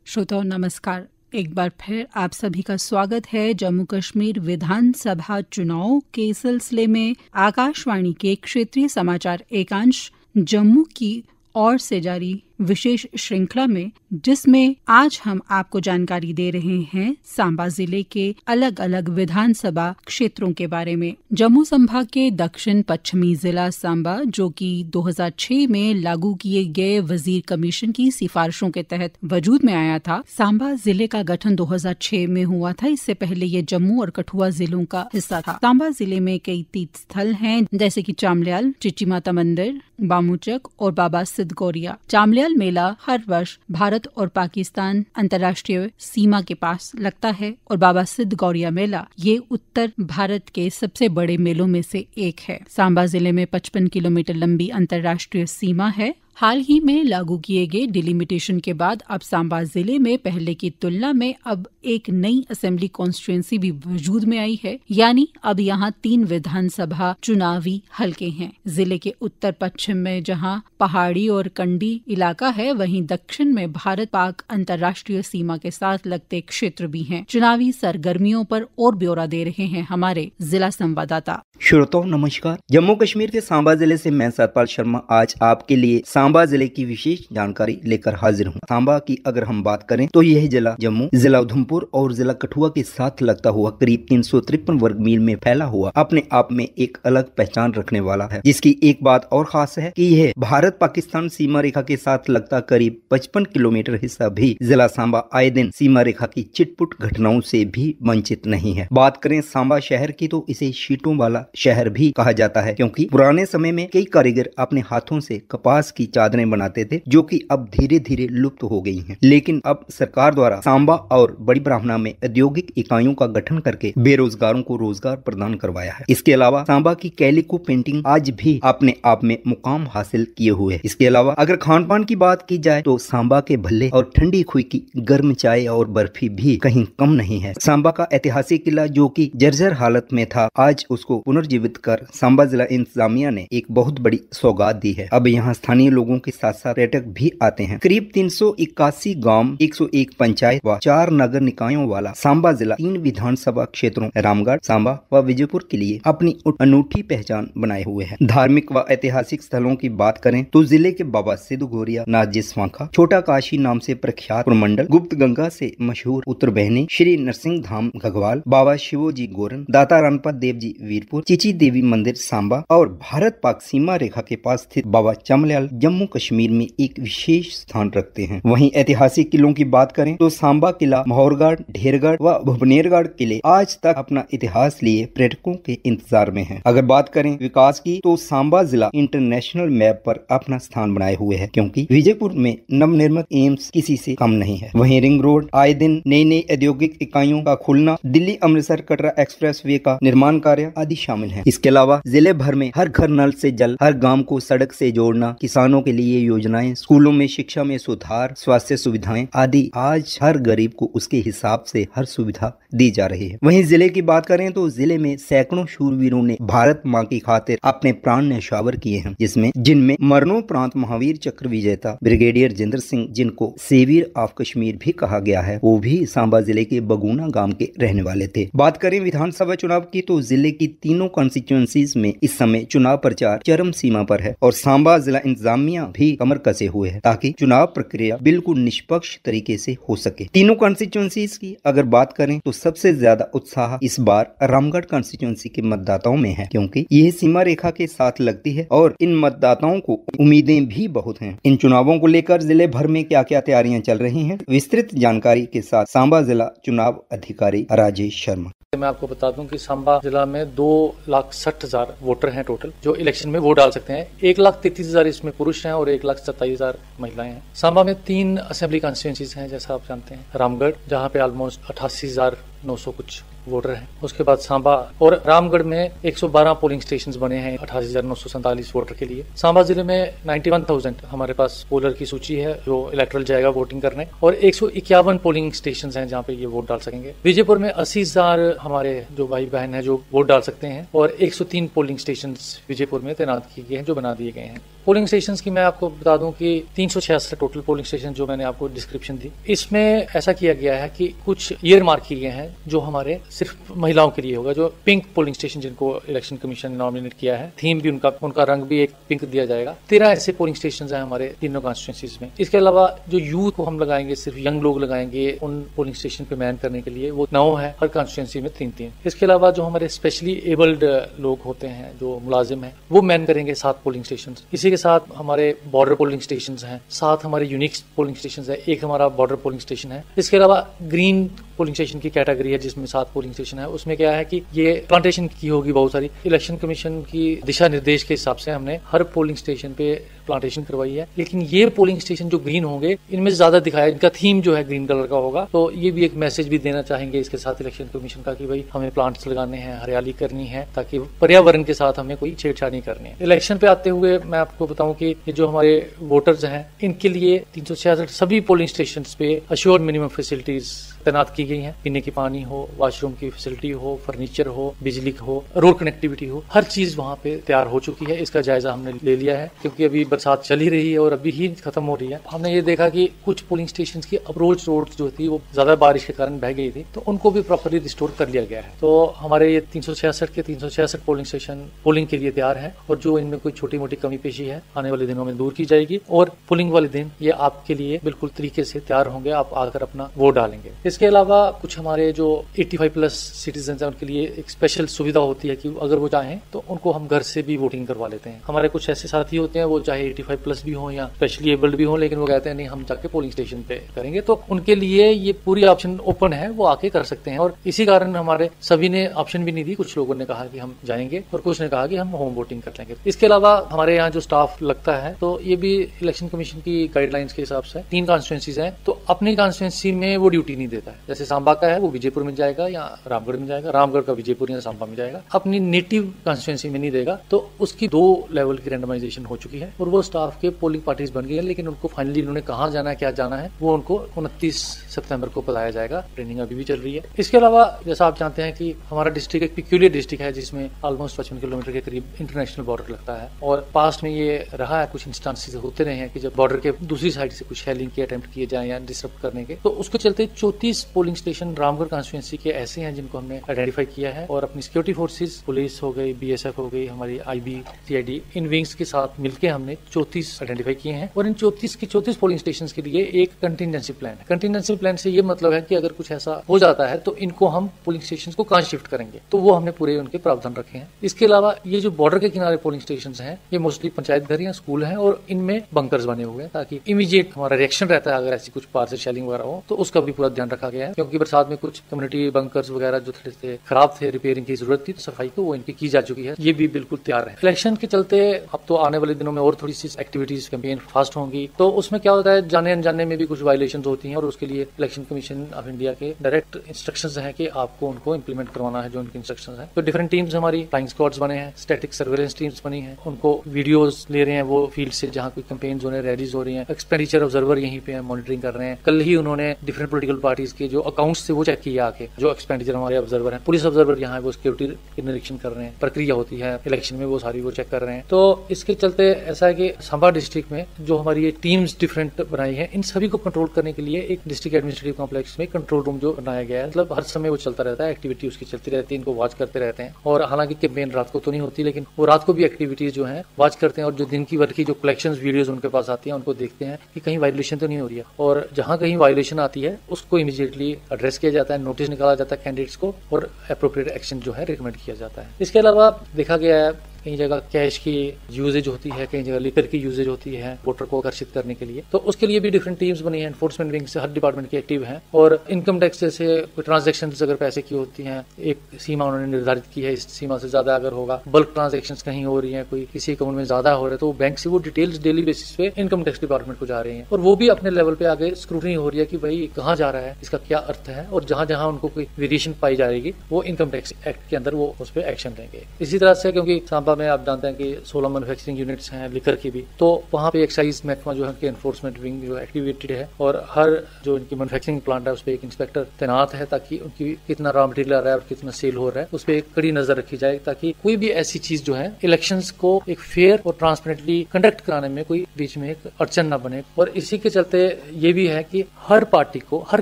श्रोताओं नमस्कार। एक बार फिर आप सभी का स्वागत है जम्मू कश्मीर विधानसभा चुनाव के सिलसिले में आकाशवाणी के क्षेत्रीय समाचार एकांश जम्मू की ओर से जारी विशेष श्रृंखला में, जिसमें आज हम आपको जानकारी दे रहे हैं सांबा जिले के अलग अलग विधानसभा क्षेत्रों के बारे में। जम्मू संभाग के दक्षिण पश्चिमी जिला सांबा, जो कि 2006 में लागू किए गए वजीर कमीशन की सिफारिशों के तहत वजूद में आया था। सांबा जिले का गठन 2006 में हुआ था। इससे पहले ये जम्मू और कठुआ जिलों का हिस्सा था। सांबा जिले में कई तीर्थ स्थल हैं, जैसे कि चामल्याल, चिची माता मंदिर, बामूचक और बाबा सिद्ध गौरिया। चामल्याल मेला हर वर्ष भारत और पाकिस्तान अंतर्राष्ट्रीय सीमा के पास लगता है और बाबा सिद्ध गौरिया मेला ये उत्तर भारत के सबसे बड़े मेलों में से एक है। सांबा जिले में 55 किलोमीटर लंबी अंतर्राष्ट्रीय सीमा है। हाल ही में लागू किए गए डिलिमिटेशन के बाद अब सांबा जिले में पहले की तुलना में अब एक नई असेंबली कॉन्स्टिट्यूएंसी भी वजूद में आई है, यानी अब यहाँ 3 विधानसभा चुनावी हलके हैं। जिले के उत्तर पश्चिम में जहाँ पहाड़ी और कंडी इलाका है, वहीं दक्षिण में भारत पाक अंतर्राष्ट्रीय सीमा के साथ लगते क्षेत्र भी हैं। चुनावी सरगर्मियों पर और ब्यौरा दे रहे हैं हमारे जिला संवाददाता। श्रोताओं नमस्कार। जम्मू कश्मीर के सांबा जिले से मैं सतपाल शर्मा आज आपके लिए सांबा जिले की विशेष जानकारी लेकर हाजिर हूँ। सांबा की अगर हम बात करें तो यह जिला जम्मू, जिला उधमपुर और जिला कठुआ के साथ लगता हुआ करीब 353 वर्ग मील में फैला हुआ अपने आप में एक अलग पहचान रखने वाला है, जिसकी एक बात और खास है कि यह भारत पाकिस्तान सीमा रेखा के साथ लगता करीब 55 किलोमीटर हिस्सा भी जिला सांबा आए दिन सीमा रेखा की चिटपुट घटनाओं से भी वंचित नहीं है। बात करें सांबा शहर की तो इसे शीटों वाला शहर भी कहा जाता है, क्योंकि पुराने समय में कई कारीगर अपने हाथों से कपास की चादरें बनाते थे, जो कि अब धीरे धीरे लुप्त हो गई हैं। लेकिन अब सरकार द्वारा सांबा और बड़ी ब्राह्मणा में औद्योगिक इकाइयों का गठन करके बेरोजगारों को रोजगार प्रदान करवाया है। इसके अलावा सांबा की कैलिको पेंटिंग आज भी अपने आप में मुकाम हासिल किए हुए है। इसके अलावा अगर खान पान की बात की जाए तो सांबा के भल्ले और ठंडी खुई की गर्म चाय और बर्फी भी कहीं कम नहीं है। सांबा का ऐतिहासिक किला, जो कि जर्जर हालत में था, आज उसको पुनर्जीवित कर सांबा जिला इंतजामिया ने एक बहुत बड़ी सौगात दी है। अब यहाँ स्थानीय लोगों के साथ साथ पर्यटक भी आते हैं। करीब 381 गांव, 101 पंचायत व 4 नगर निकायों वाला सांबा जिला 3 विधानसभा क्षेत्रों रामगढ़, सांबा व विजयपुर के लिए अपनी अनूठी पहचान बनाए हुए है। धार्मिक व ऐतिहासिक स्थलों की बात करें तो जिले के बाबा सिद्ध गौरिया नाथ स्वांखा, छोटा काशी नाम से प्रख्यात प्रमंडल, गुप्त गंगा से मशहूर उत्तर बहनी, श्री नरसिंह धाम घगवाल, बाबा शिवोजी गोरन, दाता रणपत देव जी वीरपुर, चिची देवी मंदिर सांबा और भारत पाक सीमा रेखा के पास स्थित बाबा चामल्याल जम्मू कश्मीर में एक विशेष स्थान रखते हैं। वहीं ऐतिहासिक किलों की बात करें तो सांबा किला, महोरगढ़, ढेरगढ़ व भुवनेरगढ़ किले आज तक अपना इतिहास लिए पर्यटकों के इंतजार में हैं। अगर बात करें विकास की तो सांबा जिला इंटरनेशनल मैप पर अपना स्थान बनाए हुए है, क्योंकि विजयपुर में नवनिर्मित एम्स किसी से कम नहीं है। वहीं रिंग रोड, आए दिन नई नई औद्योगिक इकाइयों का खुलना, दिल्ली अमृतसर कटरा एक्सप्रेस वे का निर्माण कार्य आदि शामिल है। इसके अलावा जिले भर में हर घर नल से जल, हर गांव को सड़क से जोड़ना, किसानों के लिए योजनाएं, स्कूलों में शिक्षा में सुधार, स्वास्थ्य सुविधाएं आदि आज हर गरीब को उसके हिसाब से हर सुविधा दी जा रही है। वहीं जिले की बात करें तो जिले में सैकड़ों शूरवीरों ने भारत मां की खातिर अपने प्राण न्यौछावर किए हैं, जिनमें मरणोपरांत महावीर चक्र विजेता ब्रिगेडियर जितेंद्र सिंह, जिनको सेवियर ऑफ कश्मीर भी कहा गया है, वो भी सांबा जिले के बगुना गांव के रहने वाले थे। बात करें विधानसभा चुनाव की तो जिले की तीनों कॉन्स्टिट्यूएंसीज में इस समय चुनाव प्रचार चरम सीमा पर है और सांबा जिला इंतजामिया भी कमर कसे हुए है ताकि चुनाव प्रक्रिया बिल्कुल निष्पक्ष तरीके से हो सके। तीनों कॉन्स्टिट्यूएंसीज की अगर बात करें तो सबसे ज्यादा उत्साह इस बार रामगढ़ कॉन्स्टिट्यूएंसी के मतदाताओं में है, क्योंकि यह सीमा रेखा के साथ लगती है और इन मतदाताओं को उम्मीदें भी बहुत हैं। इन चुनावों को लेकर जिले भर में क्या क्या तैयारियां चल रही हैं, विस्तृत जानकारी के साथ सांबा जिला चुनाव अधिकारी राजेश शर्मा। मैं आपको बता दूं कि सांबा जिला में 2,60,000 वोटर हैं टोटल, जो इलेक्शन में वोट डाल सकते हैं। 1,33,000 इसमें पुरुष हैं और 1,27,000 महिलाएं हैं। सांबा में 3 असेंबली कॉन्स्टिट्यूएंसीज हैं, जैसा आप जानते हैं। रामगढ़, जहां पे ऑलमोस्ट 88,900 कुछ वोटर हैं। उसके बाद सांबा और रामगढ़ में 112 पोलिंग स्टेशन बने हैं 88,947 वोटर के लिए। सांबा जिले में 91,000 हमारे पास पोलर की सूची है जो इलेक्ट्रल जाएगा वोटिंग करने, और 151 पोलिंग स्टेशन हैं जहाँ पे ये वोट डाल सकेंगे। विजयपुर में 80,000 हमारे जो भाई बहन है जो वोट डाल सकते हैं और 103 पोलिंग स्टेशन विजयपुर में तैनात किए गए हैं, जो बना दिए गए हैं। पोलिंग स्टेशन की मैं आपको बता दूं कि 366 टोटल पोलिंग स्टेशन जो मैंने आपको डिस्क्रिप्शन दी, इसमें ऐसा किया गया है कि कुछ ईयर मार्क किए गए हैं जो हमारे सिर्फ महिलाओं के लिए होगा, जो पिंक पोलिंग स्टेशन जिनको इलेक्शन कमीशन ने नॉमिनेट किया है, थीम भी उनका रंग भी एक पिंक दिया जाएगा। 13 ऐसे पोलिंग स्टेशन है हमारे तीनों कॉन्स्टिट्यूंसीज में। इसके अलावा जो यूथ को हम लगाएंगे, सिर्फ यंग लोग लगाएंगे उन पोलिंग स्टेशन पे मैन करने के लिए, वो 9 है हर कॉन्स्टिट्यूंसी में 3-3। इसके अलावा जो हमारे स्पेशली एबल्ड लोग होते हैं, जो मुलाजिम है, वो मैन करेंगे 7 पोलिंग स्टेशन। इसी के साथ हमारे बॉर्डर पोलिंग स्टेशन हैं, 7 हमारे यूनिक पोलिंग स्टेशन है, 1 हमारा बॉर्डर पोलिंग स्टेशन है। इसके अलावा ग्रीन पोलिंग स्टेशन की कैटेगरी है जिसमें 7 पोलिंग स्टेशन है। उसमें क्या है कि ये प्लांटेशन की होगी बहुत सारी। इलेक्शन कमीशन की दिशा निर्देश के हिसाब से हमने हर पोलिंग स्टेशन पे प्लांटेशन करवाई है, लेकिन ये पोलिंग स्टेशन जो ग्रीन होंगे इनमें ज्यादा दिखाया, इनका थीम जो है ग्रीन कलर का होगा। तो ये भी एक मैसेज भी देना चाहेंगे इसके साथ इलेक्शन कमीशन का कि भाई हमें प्लांट्स लगाने हैं, हरियाली करनी है, ताकि पर्यावरण के साथ हमें कोई छेड़छाड़ करनी है। इलेक्शन पे आते हुए मैं आपको बताऊं कि ये जो हमारे वोटर्स हैं, इनके लिए 366 सभी पोलिंग स्टेशन पे अश्योर्ड मिनिमम फैसिलिटीज तैनात की गई हैं। पीने की पानी हो, वॉशरूम की फैसिलिटी हो, फर्नीचर हो, बिजली हो, रोड कनेक्टिविटी हो, हर चीज वहाँ पे तैयार हो चुकी है। इसका जायजा हमने ले लिया है क्योंकि अभी बरसात चल ही रही है और अभी ही खत्म हो रही है। हमने ये देखा कि कुछ पोलिंग स्टेशन की अप्रोच रोड जो थी वो ज्यादा बारिश के कारण बह गई थी, तो उनको भी प्रॉपरली रिस्टोर कर लिया गया है। तो हमारे ये 366 के 366 पोलिंग स्टेशन पोलिंग के लिए तैयार है और जो इनमें कोई छोटी मोटी कमी पेशी है आने वाले दिनों में दूर की जाएगी और पोलिंग वाले दिन ये आपके लिए बिल्कुल तरीके से तैयार होंगे, आप आकर अपना वोट डालेंगे। इसके अलावा कुछ हमारे जो 85+ सिटीजन हैं उनके लिए एक स्पेशल सुविधा होती है कि अगर वो चाहें तो उनको हम घर से भी वोटिंग करवा लेते हैं। हमारे कुछ ऐसे साथी होते हैं वो चाहे 85+ भी हो या स्पेशली एबल्ड भी हो, लेकिन वो कहते हैं नहीं हम जाके पोलिंग स्टेशन पे करेंगे, तो उनके लिए ये पूरी ऑप्शन ओपन है, वो आके कर सकते हैं। और इसी कारण हमारे सभी ने ऑप्शन भी नहीं दी, कुछ लोगों ने कहा कि हम जाएंगे और कुछ ने कहा कि हम होम वोटिंग कर लेंगे। इसके अलावा हमारे यहाँ जो स्टाफ लगता है तो ये भी इलेक्शन कमीशन की गाइडलाइंस के हिसाब से 3 कॉन्स्टिट्यूंसीज हैं, तो अपनी कॉन्स्टिट्यूंसी में वो ड्यूटी नहीं देता है। जैसे सांबा का है वो विजयपुर में जाएगा या रामगढ़ में जाएगा, रामगढ़ का विजयपुर या सांबा में जाएगा, अपनी नेटिव कॉन्स्टिट्यूंसी में नहीं देगा। तो उसकी 2 लेवल की रैंडमाइजेशन हो चुकी है और वो स्टाफ के पोलिंग पार्टीज बन गई है, लेकिन उनको फाइनली उन्होंने कहाँ जाना है, क्या जाना है, वो उनको 29 सितंबर को बताया जाएगा। ट्रेनिंग अभी भी चल रही है। इसके अलावा जैसा आप जानते हैं कि हमारा डिस्ट्रिक्ट एक पिक्यूलियर डिस्ट्रिक्ट है जिसमें ऑलमोस्ट 55 किलोमीटर के करीब इंटरनेशनल बॉर्डर लगता है और पास्ट में ये रहा है, कुछ इंस्टांसेस होते रहे हैं कि जब बॉर्डर के दूसरी साइड से कुछ शेलिंग के अटेम्प्ट किए जाए या डिस्टर्ब करने के, तो उसके चलते 34 पोलिंग स्टेशन रामगढ़ कॉन्स्टिट्यूंसी के ऐसे हैं जिनको हमने आइडेंटिफाई किया है और अपनी सिक्योरिटी फोर्सेस, पुलिस हो गई, BSF हो गई, हमारी IB, CID, इन विंग्स के साथ मिलकर हमने 34 आइडेंटिफाई किए हैं और इन 34 पोलिंग स्टेशन के लिए एक कंटिजेंसी प्लान है। कंटिजेंसी प्लान से ये मतलब है कि अगर कुछ ऐसा हो जाता है तो इनको हम पोलिंग स्टेशन को कहाँ शिफ्ट करेंगे, तो वो हमने पूरे उनके प्रावधान रखे हैं। इसके अलावा ये जो बॉर्डर के किनारे पोलिंग स्टेशन हैं ये मोस्टली पंचायत घर या स्कूल हैं और इनमें बंकर्स बने हुए हैं ताकि इमीडिएट हमारा रिएक्शन रहता है अगर ऐसी कुछ पार्सल शेलिंग वगैरह हो, तो उसका भी पूरा ध्यान रखा गया है। क्योंकि बरसात में कुछ कम्युनिटी बंकर्स वगैरह जो थोड़े से खराब थे, रिपेयरिंग की जरूरत थी, तो सफाई को वो इनकी की जा चुकी है, ये भी बिल्कुल तैयार है। इलेक्शन के चलते अब तो आने वाले दिनों में और थोड़ी सी एक्टिविटीज कैंपेन फास्ट होंगी, तो उसमें क्या होता है जाने अनजाने में भी कुछ वायलेशन होती हैं और उसके लिए इलेक्शन कमीशन ऑफ इंडिया के डायरेक्ट इंस्ट्रक्शंस हैं कि आपको उनको इंप्लीमेंट करवाना है जो उनके इंस्ट्रक्शंस हैं। तो डिफरेंट टीम्स हमारी फ्लाइंग स्क्वाड्स बने हैं, स्टैटिक सर्वेलेंस टीम्स बनी हैं, उनको वीडियोस ले रहे हैं वो फील्ड से जहां कोई कैंपेन्स हो रहे हैं, रैलीज हो रही हैं, एक्सपेंडिचर ऑब्जर्वर यहीं पे मॉनिटरिंग कर रहे हैं। कल ही उन्होंने डिफरेंट पोलिटिकल पार्टीज के जो अकाउंट्स थे वो चेक किया आके, जो एक्सपेंडिचर हमारे ऑब्जर्वर हैं, पुलिस ऑब्जर्वर यहाँ है वो सिक्योरिटी की निरीक्षण कर रहे हैं, प्रक्रिया होती है इलेक्शन में वो सारी वो चेक कर रहे हैं। तो इसके चलते ऐसा है कि सांबा डिस्ट्रिक्ट में जो हमारी ये टीम्स डिफरेंट बनाई है, इन सभी को कंट्रोल करने के लिए एक डिस्ट्रिक्ट एडमिनिस्ट्रेटिव कॉम्प्लेक्स में कंट्रोल रूम जो बनाया गया है, मतलब हर समय वो चलता रहता है, एक्टिविटी उसकी चलती रहती है, इनको वॉच करते रहते हैं। और हालांकि कैंपेन रात को तो नहीं होती, लेकिन वो रात को भी एक्टिविटीज जो है वॉच करते हैं और जो दिन की वर्क की जो कलेक्शन वीडियोज उनके पास आती है उनको देखते हैं कि कहीं वायलेशन तो नहीं हो रही है, और जहां कहीं वायलेशन आती है उसको इमीडिएटली एड्रेस किया जाता है, नोटिस निकाला जाता है कैंडिडेट्स को और एप्रोप्रिएट एक्शन जो है रिकमेंड किया जाता है। इसके अलावा देखा गया है कई जगह कैश की यूजेज होती है, कई जगह लिकर की यूजेज होती है वोटर को आकर्षित करने के लिए, तो उसके लिए भी डिफरेंट टीम्स बनी है, एनफोर्समेंट विंग से हर डिपार्टमेंट की एक्टिव है। और इनकम टैक्स जैसे कोई ट्रांजेक्शन अगर पैसे की होती हैं, एक सीमा उन्होंने निर्धारित की है, इस सीमा से ज्यादा अगर होगा, बल्क ट्रांजेक्शन कहीं हो रही है, कोई किसी अकाउंट में ज्यादा हो रहा है, तो बैंक से वो डिटेल्स डेली बेसिस पे इनकम टैक्स डिपार्टमेंट को जा रही है और वो भी अपने लेवल पे आगे स्क्रूटनी हो रही है कि भाई कहाँ जा रहा है, इसका क्या अर्थ है, और जहां जहां उनको कोई वेरिएशन पाई जाएगी वो इनकम टैक्स एक्ट के अंदर वो उस पर एक्शन लेंगे। इसी तरह से क्योंकि सांबा में आप जानते हैं कि 16 मैन्युफैक्चरिंग यूनिट्स हैं लिकर की भी, तो वहाँ पे एक्साइज महकमा जो है कि एनफोर्समेंट विंग जो एक्टिवेटेड है और हर जो इनकी मैन्युफैक्चरिंग प्लांट है उस पर एक इंस्पेक्टर तैनात है ताकि उनकी कितना रॉ मटेरियल आ रहा है और कितना सेल हो रहा है उस पर एक कड़ी नजर रखी जाए, ताकि कोई भी ऐसी चीज जो है इलेक्शंस को एक फेयर और ट्रांसपेरेंटली कंडक्ट कराने में कोई बीच में एक अड़चन न बने। और इसी के चलते ये भी है कि हर पार्टी को, हर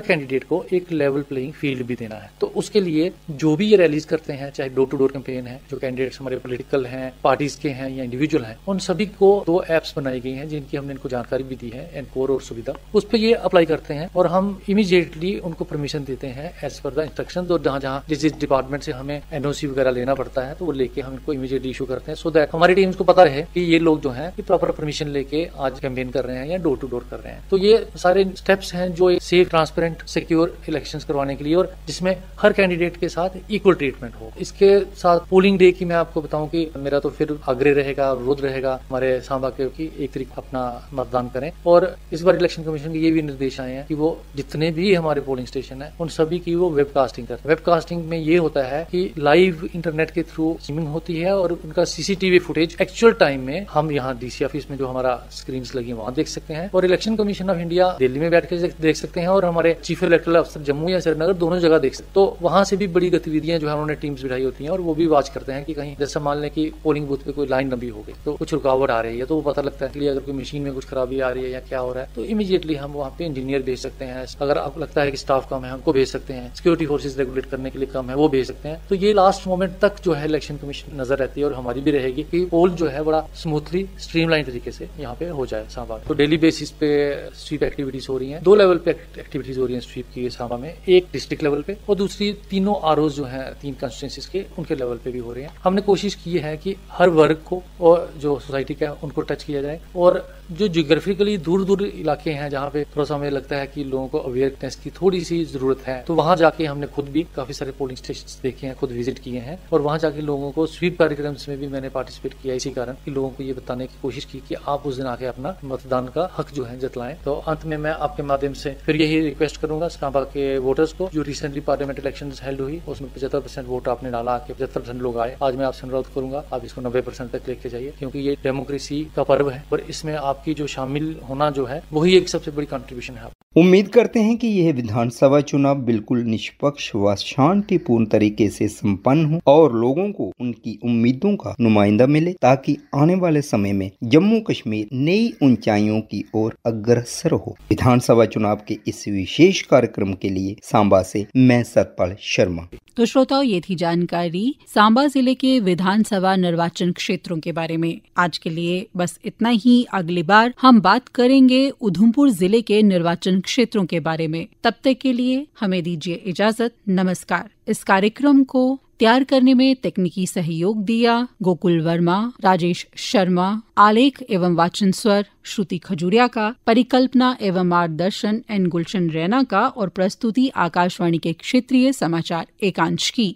कैंडिडेट को एक लेवल प्लेइंग फील्ड भी देना है। तो उसके लिए जो भी ये रैलीज करते हैं, चाहे डोर टू डोर कैंपेन है, जो कैंडिडेट्स हमारे पॉलिटिकल हैं, पार्टीज के हैं या इंडिविजुअल हैं, उन सभी को 2 एप्स बनाई गई हैं जिनकी हमने इनको जानकारी भी दी है, एनकोर और सुविधा, उस पर ये अप्लाई करते हैं और हम इमीडिएटली उनको परमिशन देते हैं एज पर द इंस्ट्रक्शन। और जहाँ जिस डिपार्टमेंट से हमें एनओसी वगैरह लेना पड़ता है तो वो लेके हम इनको इमीडिएटली इशू करते हैं, सो दैट हमारी टीम्स को पता रहे कि ये लोग जो हैं प्रॉपर परमिशन लेके आज कैंपेन कर रहे हैं या डोर टू डोर कर रहे हैं। तो ये सारे स्टेप्स हैं जो एक सेफ, ट्रांसपेरेंट, सिक्योर इलेक्शंस करवाने के लिए और जिसमें हर कैंडिडेट के साथ इक्वल ट्रीटमेंट हो। इसके साथ पोलिंग डे की मैं आपको बताऊं कि मेरा तो फिर आग्रह रहेगा, अनुरोध रहेगा हमारे सांबा के कि 1 तारीख अपना मतदान करें। और इस बार इलेक्शन कमीशन के ये भी निर्देश आए हैं कि वो जितने भी हमारे पोलिंग स्टेशन है उन सभी की वो वेबकास्टिंग करते हैं। वेबकास्टिंग में ये होता है कि लाइव इंटरनेट के थ्रू स्ट्रीमिंग होती है और उनका सीसीटीवी फुटेज एक्चुअल टाइम में हम यहाँ डीसी ऑफिस में जो हमारा स्क्रीन लगी वहाँ देख सकते हैं और election commission of India Delhi में बैठ के देख सकते हैं और हमारे चीफ इलेक्टोरल अफसर जम्मू या श्रीनगर दोनों जगह देख सकते हैं। तो वहाँ से भी बड़ी गतिविधियां जो है उन्होंने टीम्स बिठाई होती हैं और वो भी वॉच करते हैं कि कहीं जैसा मान लें कि पोलिंग बूथ पे कोई लाइन लंबी हो गई तो कुछ रुकावट आ रही है, तो वो पता लगता है कि अगर कोई मशीन में कुछ खराबी आ रही है या क्या हो रहा है तो इमीडिएटली हम वहाँ पे इंजीनियर भेज सकते हैं। अगर आपको लगता है कि स्टाफ कम है हमको भेज सकते हैं, सिक्योरिटी फोर्सेज रेगुलेट करने के लिए कम है वो भेज सकते हैं। तो ये लास्ट मोमेंट तक जो है इलेक्शन कमीशन नजर रहती है और हमारी भी रहेगी कि पोल जो है बड़ा स्मूथली स्ट्रीमलाइन तरीके से यहाँ पे हो जाए सांबा। तो डेली बेसिस पे स्वीप एक्टिविटीज हो रही है, 2 लेवल पे एक्टिविटीज हो रही है स्वीप की सांबा में, एक डिस्ट्रिक्ट लेवल पे और दूसरी तीनों आरओ जो है 3 कंस्टिट्यूएंसीज के उनके लेवल पे भी हो रही है। हमने कोशिश की है कि हर वर्ग को और जो सोसाइटी का उनको टच किया जाए और जो जियोग्राफिकली दूर दूर इलाके हैं जहाँ पे थोड़ा सा हमें लगता है कि लोगों को अवेयरनेस की थोड़ी सी जरूरत है तो वहां जाके हमने खुद भी काफी सारे पोलिंग स्टेशन देखे हैं, खुद विजिट किए हैं और वहां जाके लोगों को स्वीप कार्यक्रम में भी मैंने पार्टिसिपेट किया इसी कारण कि लोगों को ये बताने की कोशिश की कि आप उस दिन आके अपना मतदान का हक जो है जतलाएं। तो अंत में मैं आपके माध्यम से फिर यही रिक्वेस्ट करूंगा सांबा के वोटर्स को, जो रिसेंटली पार्लियामेंट इलेक्शन हेल्ड हुई उसमें 75% वोट आपने डाला, 75% लोग आए। आज मैं आपसे अनुरोध करूंगा आप इसको 90% तक लेके जाइए क्योंकि ये डेमोक्रेसी का पर्व है और इसमें आपकी जो शामिल होना जो है वही एक सबसे बड़ी कंट्रीब्यूशन है। उम्मीद करते हैं कि यह विधानसभा चुनाव बिल्कुल निष्पक्ष व शांतिपूर्ण तरीके से संपन्न हो और लोगों को उनकी उम्मीदों का नुमाइंदा मिले ताकि आने वाले समय में जम्मू कश्मीर नई ऊंचाइयों की ओर अग्रसर हो। विधानसभा चुनाव के इस विशेष कार्यक्रम के लिए सांबा से मैं सतपाल शर्मा। तो श्रोताओं, ये थी जानकारी सांबा जिले के विधानसभा निर्वाचन क्षेत्रों के बारे में। आज के लिए बस इतना ही। अगली बार हम बात करेंगे उधमपुर जिले के निर्वाचन क्षेत्रों के बारे में। तब तक के लिए हमें दीजिए इजाजत। नमस्कार। इस कार्यक्रम को तैयार करने में तकनीकी सहयोग दिया गोकुल वर्मा, राजेश शर्मा, आलेख एवं वाचन स्वर श्रुति खजूरिया का, परिकल्पना एवं मार्गदर्शन एन गुलशन रैना का और प्रस्तुति आकाशवाणी के क्षेत्रीय समाचार एकांश की।